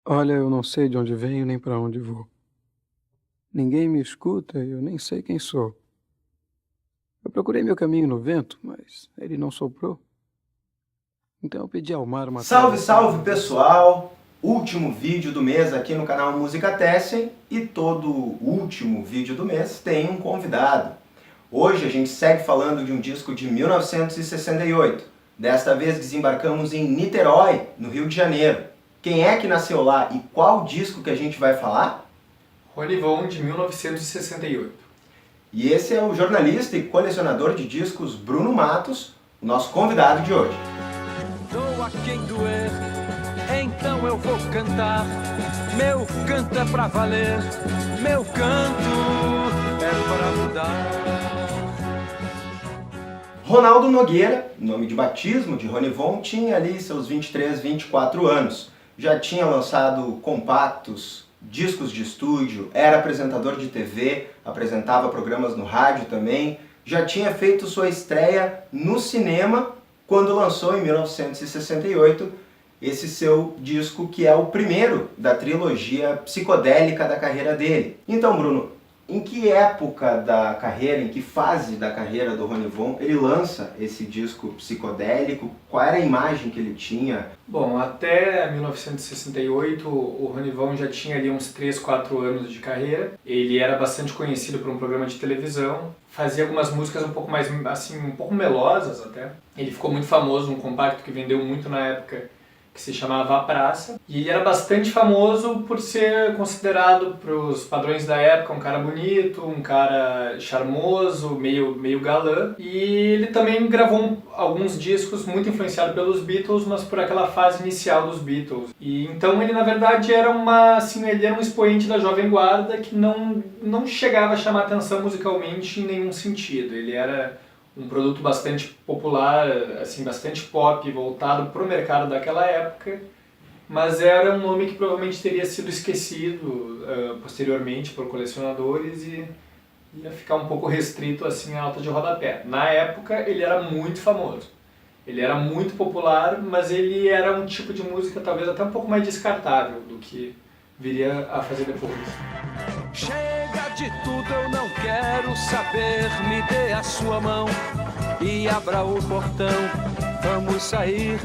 Olha, eu não sei de onde venho nem para onde vou. Ninguém me escuta e eu nem sei quem sou. Eu procurei meu caminho no vento, mas ele não soprou. Então eu pedi ao mar uma Salve, travessia, salve mas ele se perdeu. pessoal! Último vídeo do mês aqui no canal Música Tessen e todo último vídeo do mês tem um convidado. Hoje a gente segue falando de um disco de 1968. Desta vez desembarcamos em Niterói, no Rio de Janeiro. Quem é que nasceu lá e qual disco que a gente vai falar? Ronivon, de 1968. E esse é o jornalista e colecionador de discos Bruno Matos, o nosso convidado de hoje. Doa quem doer, então eu vou cantar. Meu canto é pra valer, meu canto é pra mudar. Ronaldo Nogueira, nome de batismo de Ronivon, tinha ali seus 23, 24 anos. Já tinha lançado compactos, discos de estúdio, era apresentador de TV, apresentava programas no rádio também. Já tinha feito sua estreia no cinema quando lançou em 1968 esse seu disco que é o primeiro da trilogia psicodélica da carreira dele. Então, Bruno, em que época da carreira, em que fase da carreira do Ronivon ele lança esse disco psicodélico? Qual era a imagem que ele tinha? Bom, até 1968 o Ronivon já tinha ali uns 3, 4 anos de carreira. Ele era bastante conhecido por um programa de televisão, fazia algumas músicas um pouco mais, assim, um pouco melosas até. Ele ficou muito famoso num compacto que vendeu muito na época, que se chamava A Praça, e ele era bastante famoso por ser considerado, para os padrões da época, um cara bonito, um cara charmoso, meio galã, e ele também gravou alguns discos muito influenciado pelos Beatles, mas por aquela fase inicial dos Beatles. E então ele na verdade era ele era um expoente da Jovem Guarda que não chegava a chamar atenção musicalmente em nenhum sentido. Ele era um produto bastante popular, assim, bastante pop, voltado para o mercado daquela época, mas era um nome que provavelmente teria sido esquecido posteriormente por colecionadores e ia ficar um pouco restrito assim à alta de rodapé. Na época ele era muito famoso, ele era muito popular, mas ele era um tipo de música talvez até um pouco mais descartável do que viria a fazer depois. Chega de tudo, eu não quero saber. Me dê a sua mão e abra o portão. Vamos sair.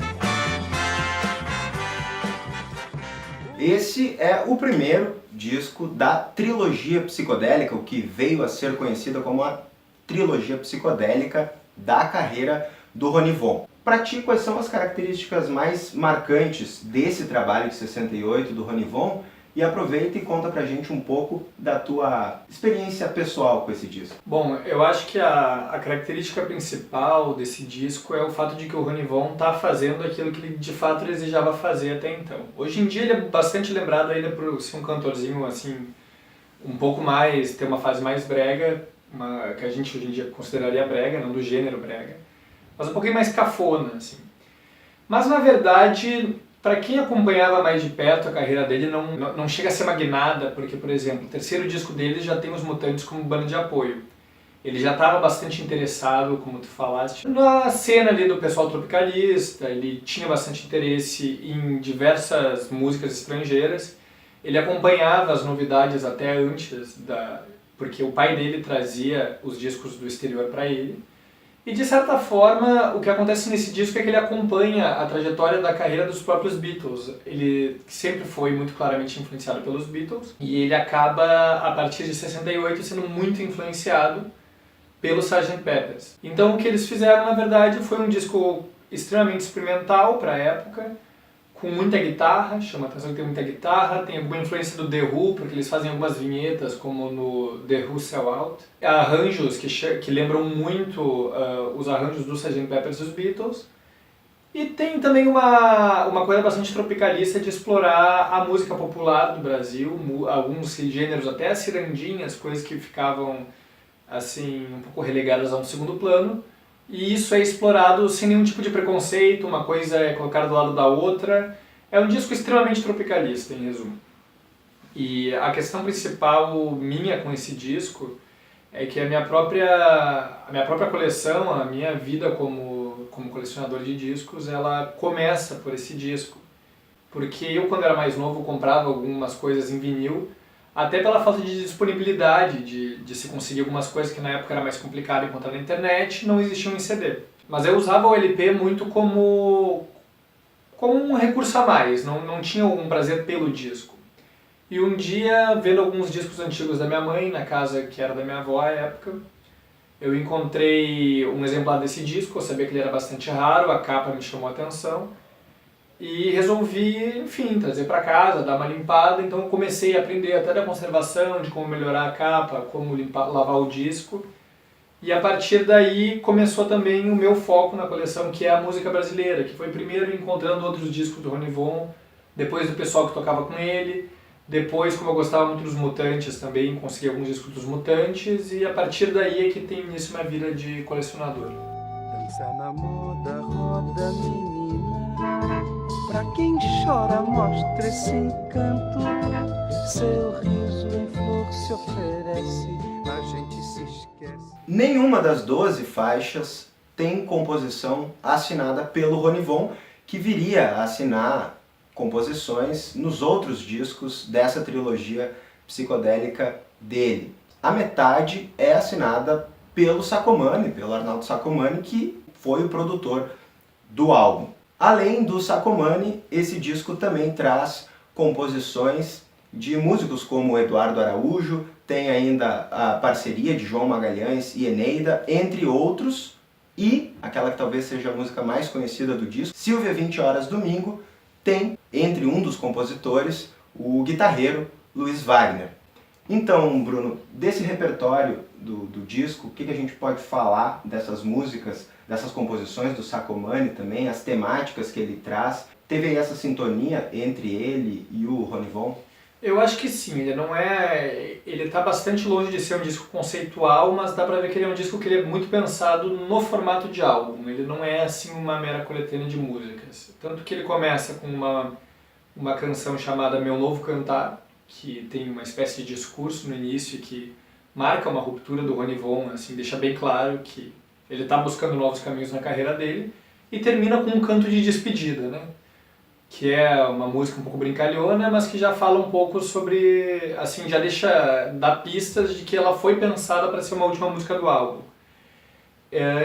Esse é o primeiro disco da trilogia psicodélica, o que veio a ser conhecida como a trilogia psicodélica da carreira do Ronivon. Para ti, quais são as características mais marcantes desse trabalho de 68 do Ronivon? E aproveita e conta pra gente um pouco da tua experiência pessoal com esse disco. Bom, eu acho que a característica principal desse disco é o fato de que o Ronivon está fazendo aquilo que ele de fato desejava fazer até então. Hoje em dia ele é bastante lembrado ainda por ser um cantorzinho assim, um pouco mais, ter uma fase mais brega, que a gente hoje em dia consideraria brega, não do gênero brega, mas um pouquinho mais cafona, assim. Mas na verdade, para quem acompanhava mais de perto a carreira dele, não chega a ser uma guinada, porque, por exemplo, o terceiro disco dele já tem os Mutantes como banda de apoio. Ele já estava bastante interessado, como tu falaste, na cena ali do pessoal tropicalista, ele tinha bastante interesse em diversas músicas estrangeiras, ele acompanhava as novidades até antes, porque o pai dele trazia os discos do exterior para ele. E de certa forma, o que acontece nesse disco é que ele acompanha a trajetória da carreira dos próprios Beatles. Ele sempre foi muito claramente influenciado pelos Beatles e ele acaba, a partir de 68, sendo muito influenciado pelo Sgt. Pepper's. Então o que eles fizeram, na verdade, foi um disco extremamente experimental para a época, com muita guitarra, chama a atenção que tem muita guitarra, tem alguma influência do The Who, porque eles fazem algumas vinhetas, como no The Who Sell Out. Arranjos que lembram muito os arranjos do Sgt. Pepper's dos Beatles. E tem também uma coisa bastante tropicalista de explorar a música popular do Brasil, alguns gêneros, até as cirandinhas, coisas que ficavam assim, um pouco relegadas a um segundo plano. E isso é explorado sem nenhum tipo de preconceito, uma coisa é colocada do lado da outra. É um disco extremamente tropicalista, em resumo. E a questão principal minha com esse disco é que a minha própria coleção, a minha vida como colecionador de discos, ela começa por esse disco. porque eu, quando era mais novo, comprava algumas coisas em vinil, até pela falta de disponibilidade de se conseguir algumas coisas que na época era mais complicado encontrar na internet, não existiam em CD. Mas eu usava o LP muito como um recurso a mais, não tinha algum prazer pelo disco. E um dia, vendo alguns discos antigos da minha mãe, na casa que era da minha avó à época, eu encontrei um exemplar desse disco, eu sabia que ele era bastante raro, a capa me chamou a atenção, e resolvi, enfim, trazer para casa, dar uma limpada. Então eu comecei a aprender até da conservação, de como melhorar a capa, como lavar o disco. E a partir daí começou também o meu foco na coleção, que é a música brasileira, que foi primeiro encontrando outros discos do Ronivon, depois do pessoal que tocava com ele, depois, como eu gostava muito dos Mutantes também, consegui alguns discos dos Mutantes, e a partir daí é que tem início minha vida de colecionador. Dança na moda, roda menina, pra quem chora mostra esse encanto, seu riso em flor se oferece, a gente se esquece. Nenhuma das 12 faixas tem composição assinada pelo Ronivon, que viria a assinar composições nos outros discos dessa trilogia psicodélica dele. A metade é assinada pelo Sacomani, pelo Arnaldo Sacomani, que foi o produtor do álbum. Além do Sacomani, esse disco também traz composições de músicos como Eduardo Araújo, tem ainda a parceria de João Magalhães e Eneida, entre outros, e aquela que talvez seja a música mais conhecida do disco, Silvia 20 Horas Domingo, tem entre um dos compositores o guitarreiro Luiz Wagner. Então, Bruno, desse repertório do disco, o que a gente pode falar dessas músicas, dessas composições do Sacomani também, as temáticas que ele traz? Teve aí essa sintonia entre ele e o Ronivon? Eu acho que sim, ele está bastante longe de ser um disco conceitual, mas dá pra ver que ele é um disco que ele é muito pensado no formato de álbum, ele não é assim uma mera coletânea de músicas. Tanto que ele começa com uma canção chamada Meu Novo Cantar, que tem uma espécie de discurso no início que marca uma ruptura do Ronivon, assim, deixa bem claro que ele está buscando novos caminhos na carreira dele, e termina com um canto de despedida, né? Que é uma música um pouco brincalhona, mas que já fala um pouco sobre, assim, já dá pistas de que ela foi pensada para ser uma última música do álbum.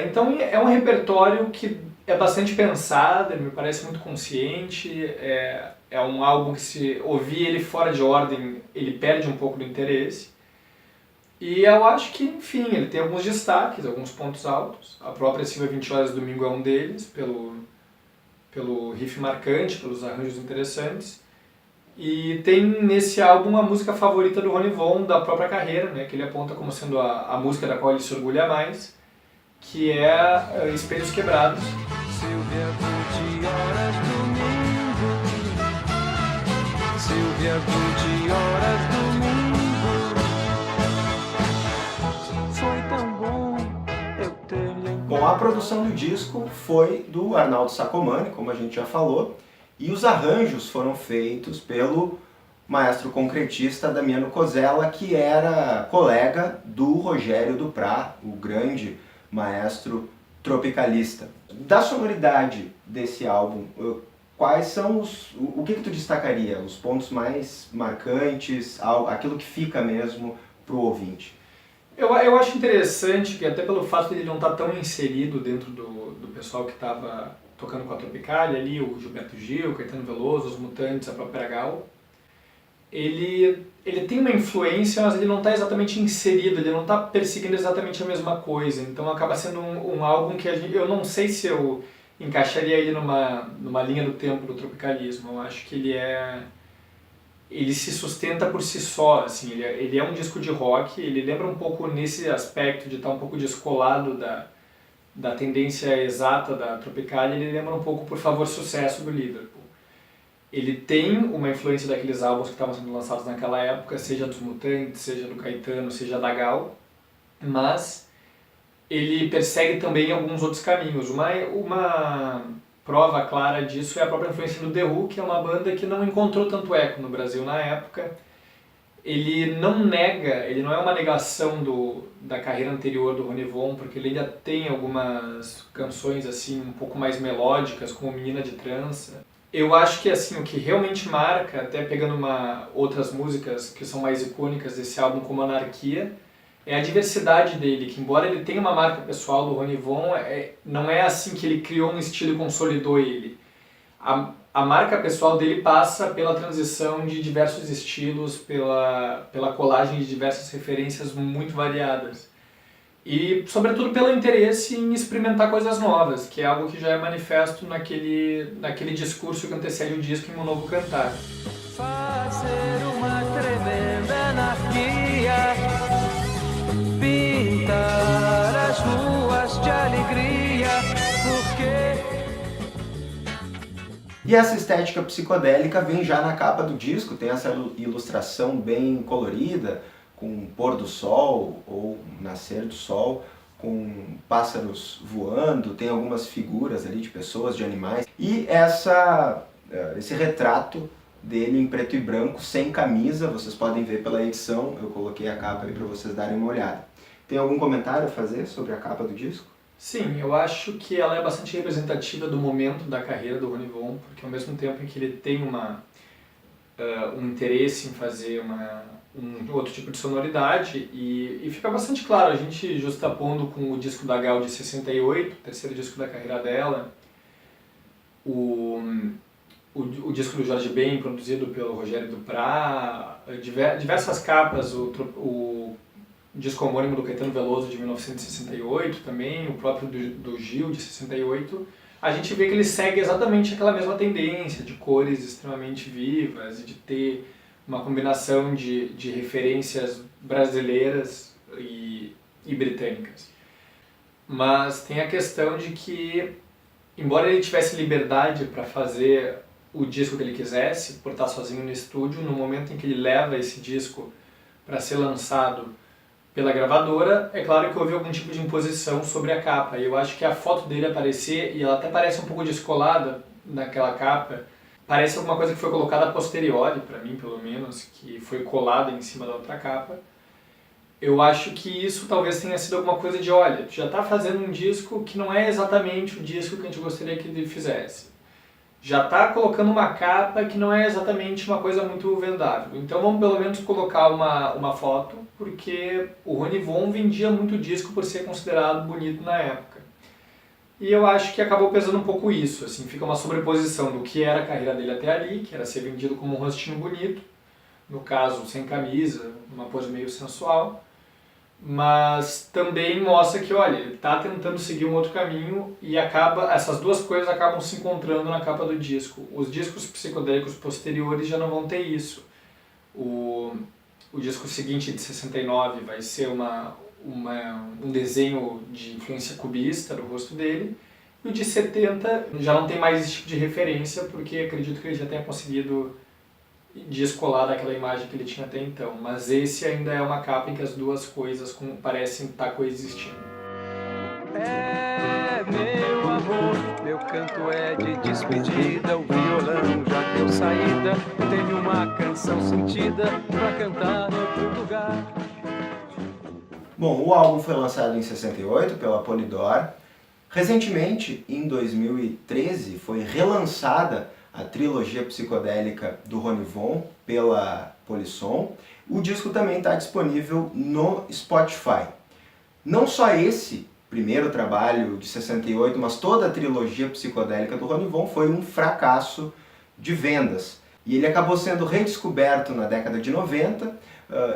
Então é um repertório que é bastante pensado, me parece muito consciente, é um álbum que, se ouvir ele fora de ordem, ele perde um pouco do interesse. E eu acho que, enfim, ele tem alguns destaques, alguns pontos altos. A própria Silvia 20 Horas Domingo é um deles, pelo riff marcante, pelos arranjos interessantes. E tem nesse álbum a música favorita do Ronivon, da própria carreira, né, que ele aponta como sendo a música da qual ele se orgulha mais, que é Espelhos Quebrados. Silvia 20 horas domingo, Silvia 20 horas domingo, foi tão bom eu ter lembrado. Bom, a produção do disco foi do Arnaldo Sacomani, como a gente já falou, e os arranjos foram feitos pelo maestro concretista Damiano Cozella, que era colega do Rogério Duprat, o grande maestro tropicalista. Da sonoridade desse álbum, quais são o que tu destacaria? Os pontos mais marcantes, aquilo que fica mesmo pro ouvinte? Eu acho interessante que, até pelo fato de ele não estar tão inserido dentro do pessoal que estava tocando com a Tropicália ali, o Gilberto Gil, Caetano Veloso, os Mutantes, a própria Gal, ele tem uma influência, mas ele não está exatamente inserido, ele não está perseguindo exatamente a mesma coisa. Então acaba sendo um álbum que eu não sei se eu encaixaria ele numa linha do tempo do tropicalismo. Eu acho que ele se sustenta por si só, assim, ele é um disco de rock, ele lembra um pouco nesse aspecto de estar um pouco descolado da tendência exata da Tropicália, ele lembra um pouco Por Favor Sucesso do Liverpool. Ele tem uma influência daqueles álbuns que estavam sendo lançados naquela época, seja dos Mutantes, seja do Caetano, seja da Gal, mas ele persegue também alguns outros caminhos. Uma prova clara disso é a própria influência do The Who, que é uma banda que não encontrou tanto eco no Brasil na época. Ele não é uma negação da carreira anterior do Ronivon, porque ele ainda tem algumas canções assim um pouco mais melódicas, como Menina de Trança. Eu acho que assim, o que realmente marca, até pegando outras músicas que são mais icônicas desse álbum, como Anarquia, é a diversidade dele, que embora ele tenha uma marca pessoal do Ronivon, não é assim que ele criou um estilo e consolidou ele. A marca pessoal dele passa pela transição de diversos estilos, pela colagem de diversas referências muito variadas. E, sobretudo, pelo interesse em experimentar coisas novas, que é algo que já é manifesto naquele discurso que antecede o disco em Um Novo Cantar. Fazer uma tremenda anarquia, pintar as ruas de alegria, porque... E essa estética psicodélica vem já na capa do disco, tem essa ilustração bem colorida, com pôr do sol ou nascer do sol, com pássaros voando, tem algumas figuras ali de pessoas, de animais. E esse retrato dele em preto e branco, sem camisa, vocês podem ver pela edição, eu coloquei a capa aí para vocês darem uma olhada. Tem algum comentário a fazer sobre a capa do disco? Sim, eu acho que ela é bastante representativa do momento da carreira do Ronivon, porque ao mesmo tempo em que ele tem um interesse em fazer um outro tipo de sonoridade, e fica bastante claro, a gente justapondo com o disco da Gal de 68, o terceiro disco da carreira dela, o disco do Jorge Ben, produzido pelo Rogério Duprat, diversas capas, o disco homônimo do Caetano Veloso de 1968 também, o próprio do Gil de 68, a gente vê que ele segue exatamente aquela mesma tendência de cores extremamente vivas e de ter uma combinação de referências brasileiras e britânicas. Mas tem a questão de que, embora ele tivesse liberdade para fazer o disco que ele quisesse, por estar sozinho no estúdio, no momento em que ele leva esse disco para ser lançado pela gravadora, é claro que houve algum tipo de imposição sobre a capa. E eu acho que a foto dele aparecer, e ela até parece um pouco descolada naquela capa, parece alguma coisa que foi colocada a posteriori, para mim pelo menos, que foi colada em cima da outra capa. Eu acho que isso talvez tenha sido alguma coisa de, olha, tu já está fazendo um disco que não é exatamente o disco que a gente gostaria que ele fizesse. Já está colocando uma capa que não é exatamente uma coisa muito vendável. Então vamos pelo menos colocar uma foto, porque o Ronivon vendia muito disco por ser considerado bonito na época. E eu acho que acabou pesando um pouco isso, assim, fica uma sobreposição do que era a carreira dele até ali, que era ser vendido como um rostinho bonito, no caso sem camisa, uma pose meio sensual, mas também mostra que, olha, ele está tentando seguir um outro caminho e essas duas coisas acabam se encontrando na capa do disco. Os discos psicodélicos posteriores já não vão ter isso. O disco seguinte, de 69, vai ser um desenho de influência cubista do rosto dele, e o de 70 já não tem mais esse tipo de referência, porque acredito que ele já tenha conseguido descolar daquela imagem que ele tinha até então, mas esse ainda é uma capa em que as duas coisas parecem estar coexistindo. É meu amor, meu canto é de despedida, o violão já deu saída, tenho uma canção sentida pra cantar em outro lugar. Bom, o álbum foi lançado em 68 pela Polydor. Recentemente, em 2013, foi relançada a trilogia psicodélica do Ronivon pela Polisson. O disco também está disponível no Spotify. Não só esse primeiro trabalho de 68, mas toda a trilogia psicodélica do Ronivon foi um fracasso de vendas. E ele acabou sendo redescoberto na década de 90,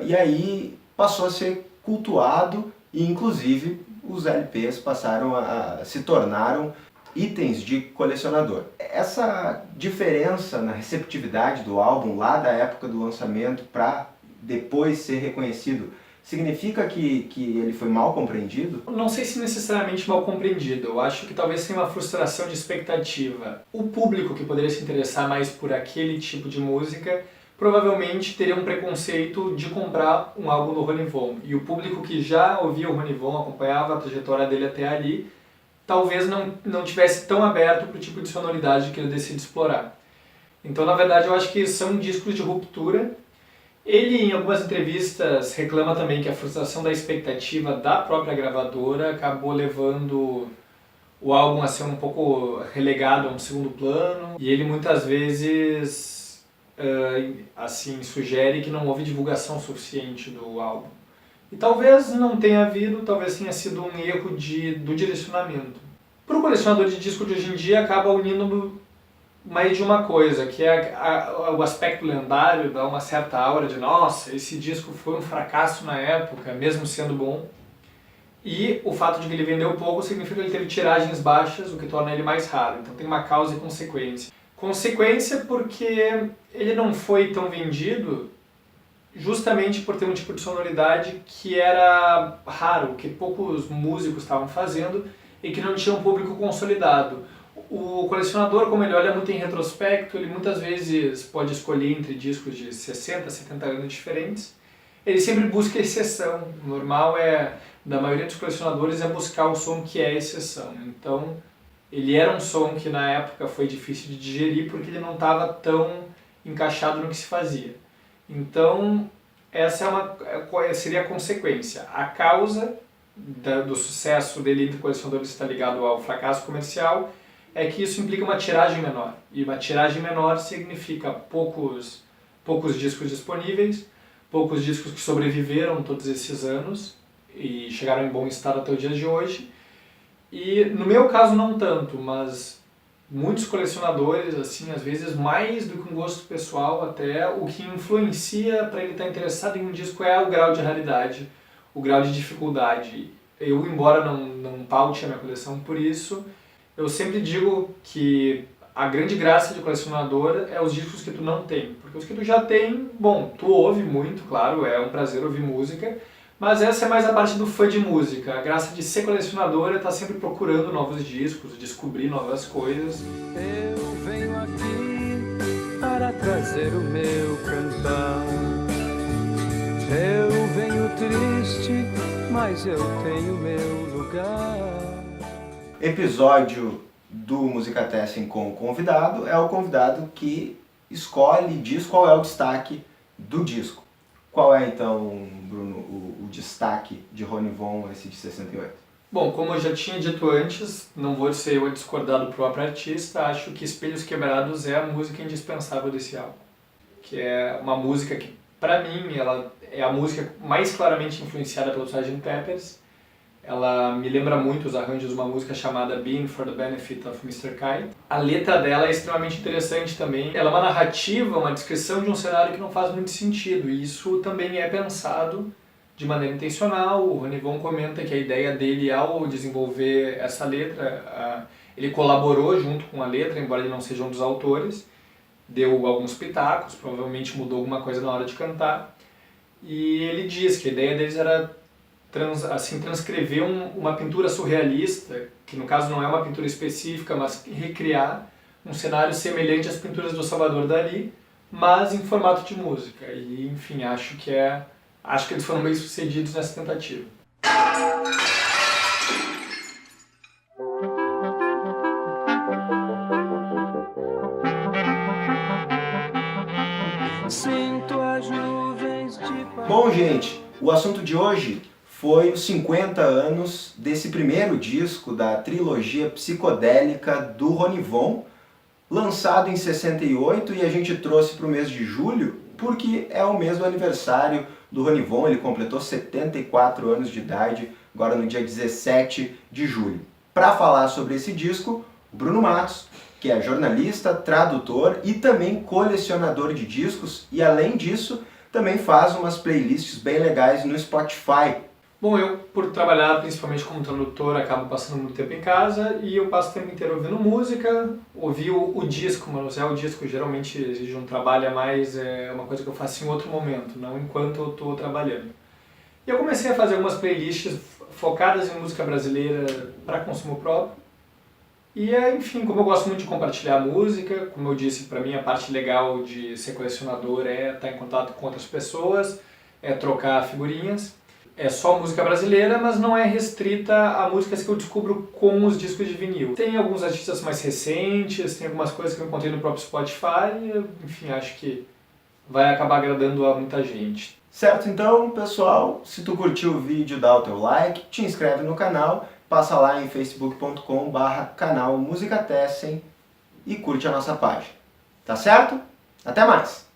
e aí passou a ser cultuado, e inclusive os LPs se tornaram itens de colecionador. Essa diferença na receptividade do álbum lá da época do lançamento para depois ser reconhecido, significa que ele foi mal compreendido? Não sei se necessariamente mal compreendido, eu acho que talvez tenha uma frustração de expectativa. O público que poderia se interessar mais por aquele tipo de música provavelmente teria um preconceito de comprar um álbum do Ronivon. E o público que já ouvia o Ronivon, acompanhava a trajetória dele até ali, talvez não tivesse tão aberto para o tipo de sonoridade que ele decide explorar. Então, na verdade, eu acho que são discos de ruptura. Ele, em algumas entrevistas, reclama também que a frustração da expectativa da própria gravadora acabou levando o álbum a ser um pouco relegado a um segundo plano, e ele muitas vezes assim, sugere que não houve divulgação suficiente do álbum. E talvez não tenha havido, talvez tenha sido um erro do direcionamento. Para o colecionador de disco de hoje em dia, acaba unindo mais de uma coisa, que é o aspecto lendário, dá uma certa aura de nossa, esse disco foi um fracasso na época, mesmo sendo bom. E o fato de que ele vendeu pouco significa que ele teve tiragens baixas, o que torna ele mais raro. Então tem uma causa e consequência. Consequência porque ele não foi tão vendido justamente por ter um tipo de sonoridade que era raro, que poucos músicos estavam fazendo e que não tinha um público consolidado. O colecionador, como ele olha muito em retrospecto, ele muitas vezes pode escolher entre discos de 60, 70 anos diferentes. Ele sempre busca exceção. O normal da maioria dos colecionadores é buscar o som que é exceção. Então, ele era um som que na época foi difícil de digerir porque ele não estava tão encaixado no que se fazia. Então, essa seria a consequência. A causa do sucesso dele entre colecionadores está ligado ao fracasso comercial, é que isso implica uma tiragem menor. E uma tiragem menor significa poucos discos disponíveis, poucos discos que sobreviveram todos esses anos e chegaram em bom estado até o dia de hoje. E no meu caso não tanto, mas muitos colecionadores, assim, às vezes mais do que um gosto pessoal, até o que influencia para ele estar interessado em um disco é o grau de raridade, o grau de dificuldade. Eu, embora não paute a minha coleção por isso, eu sempre digo que a grande graça de colecionador é os discos que tu não tem. Porque os que tu já tem, bom, tu ouve muito, claro, é um prazer ouvir música, mas essa é mais a parte do fã de música. A graça de ser colecionador é estar sempre procurando novos discos, descobrir novas coisas. Eu venho aqui para trazer o meu cantar. Eu venho triste, mas eu tenho meu lugar. Episódio do Música Testing com o convidado é o convidado que escolhe e diz qual é o destaque do disco. Qual é então, Bruno, o destaque de Rony Von, esse de 68? Bom, como eu já tinha dito antes, não vou ser eu a discordar do próprio artista, acho que Espelhos Quebrados é a música indispensável desse álbum. Que é uma música que, pra mim, ela é a música mais claramente influenciada pelo Sgt. Pepper's. Ela me lembra muito os arranjos de uma música chamada Being for the Benefit of Mr. Kite. A letra dela é extremamente interessante também. Ela é uma narrativa, uma descrição de um cenário que não faz muito sentido. E isso também é pensado de maneira intencional. O Rony Von comenta que a ideia dele ao desenvolver essa letra, ele colaborou junto com a letra, embora ele não seja um dos autores. Deu alguns pitacos, provavelmente mudou alguma coisa na hora de cantar. E ele diz que a ideia deles era transcrever uma pintura surrealista, que no caso não é uma pintura específica, mas recriar um cenário semelhante às pinturas do Salvador Dalí, mas em formato de música. E, enfim, acho que eles foram bem sucedidos nessa tentativa. Sinto as nuvens de paz. Bom, gente, o assunto de hoje foi os 50 anos desse primeiro disco da trilogia psicodélica do Rony Von, lançado em 68, e a gente trouxe para o mês de julho porque é o mês do aniversário do Rony Von. Ele completou 74 anos de idade, agora no dia 17 de julho. Para falar sobre esse disco, o Bruno Matos, que é jornalista, tradutor e também colecionador de discos, e além disso, também faz umas playlists bem legais no Spotify. Bom, eu, por trabalhar principalmente como tradutor, acabo passando muito tempo em casa e eu passo o tempo inteiro ouvindo música, ouvir o disco, manusear o disco geralmente exige um trabalho a mais, é uma coisa que eu faço em outro momento, não enquanto eu estou trabalhando. E eu comecei a fazer algumas playlists focadas em música brasileira para consumo próprio. E, enfim, como eu gosto muito de compartilhar música, como eu disse, para mim a parte legal de ser colecionador é estar em contato com outras pessoas, é trocar figurinhas. É só música brasileira, mas não é restrita a músicas que eu descubro com os discos de vinil. Tem alguns artistas mais recentes, tem algumas coisas que eu encontrei no próprio Spotify, e, enfim, acho que vai acabar agradando a muita gente. Certo, então, pessoal, se tu curtiu o vídeo, dá o teu like, te inscreve no canal passa lá em facebook.com/canal Música Tessen e curte a nossa página. Tá certo? Até mais!